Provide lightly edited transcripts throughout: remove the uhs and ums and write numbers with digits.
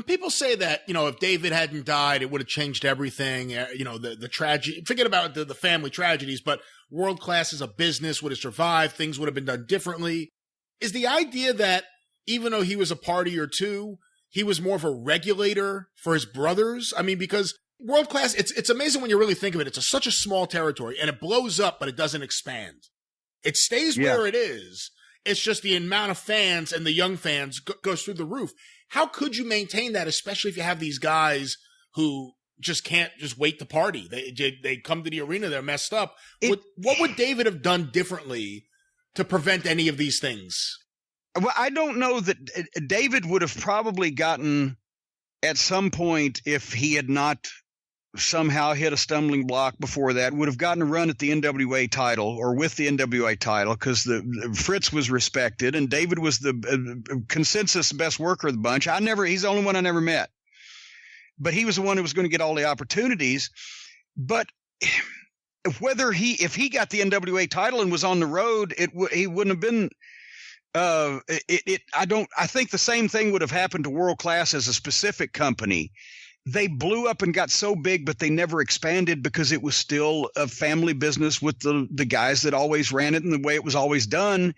people say that, if David hadn't died, it would have changed everything, the tragedy, forget about the family tragedies, but World Class as a business would have survived. Things would have been done differently. Is the idea that even though he was a party or two, he was more of a regulator for his brothers? I mean, because World Class, it's amazing when you really think of it. It's such a small territory, and it blows up, but it doesn't expand. It stays where it is. It's just the amount of fans and the young fans goes through the roof. How could you maintain that, especially if you have these guys who just can't just wait to party? They come to the arena, they're messed up. What would David have done differently to prevent any of these things? Well, I don't know that David would have probably gotten at some point, if he had not somehow hit a stumbling block before that, would have gotten a run at the NWA title or with the NWA title, because Fritz was respected and David was the consensus best worker of the bunch. He's the only one I never met, but he was the one who was going to get all the opportunities. But if he got the NWA title and was on the road, he wouldn't have been. I think the same thing would have happened to World Class as a specific company. They blew up and got so big, but they never expanded because it was still a family business with the guys that always ran it and the way it was always done.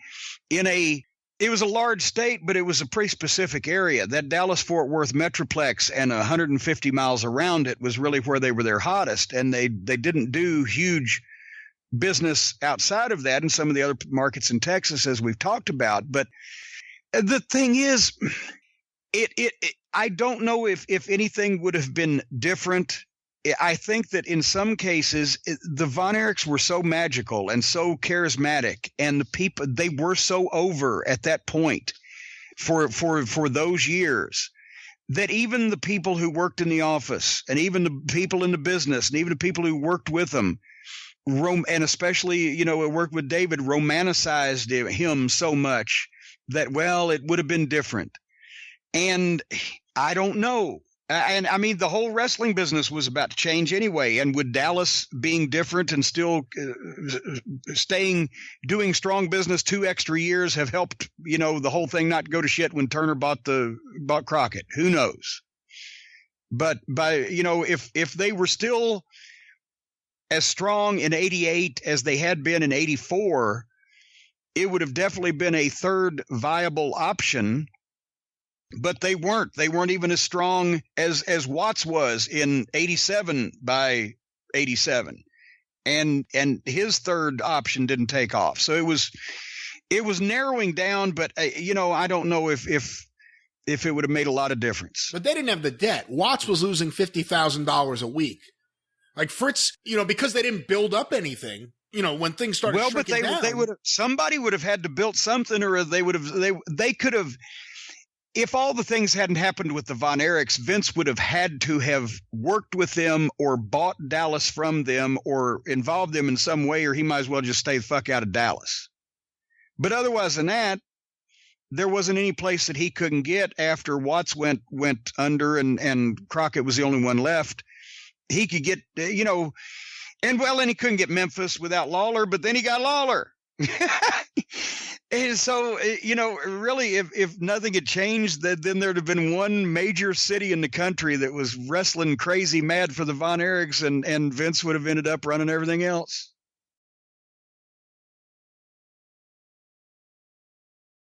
It was a large state, but it was a pretty specific area. That Dallas-Fort Worth Metroplex and 150 miles around it was really where they were their hottest, and they didn't do huge business outside of that in some of the other markets in Texas, as we've talked about. But the thing is, I don't know if anything would have been different. I think that in some cases, the Von Erichs were so magical and so charismatic, and the people, they were so over at that point for those years, that even the people who worked in the office and even the people in the business and even the people who worked with them, and especially, worked with David, romanticized him so much that, well, it would have been different. And I don't know. And I mean, the whole wrestling business was about to change anyway. And would Dallas being different and still doing strong business 2 extra years have helped, the whole thing not go to shit when Turner bought Crockett? Who knows? But if they were still as strong in 88 as they had been in 84, it would have definitely been a third viable option. But they weren't. They weren't even as strong as Watts was in 87 by 87. And his third option didn't take off. So it was narrowing down, but I don't know if it would have made a lot of difference. But they didn't have the debt. Watts was losing $50,000 a week. Like Fritz, because they didn't build up anything, when things started shrinking down. They would have, somebody would have had to build something, or they could have. If all the things hadn't happened with the Von Erichs, Vince would have had to have worked with them or bought Dallas from them or involved them in some way, or he might as well just stay the fuck out of Dallas. But otherwise than that, there wasn't any place that he couldn't get after Watts went under and Crockett was the only one left. He could get, and he couldn't get Memphis without Lawler, but then he got Lawler. And so, really, if nothing had changed, then there'd have been one major city in the country that was wrestling crazy mad for the Von Erichs, and Vince would have ended up running everything else.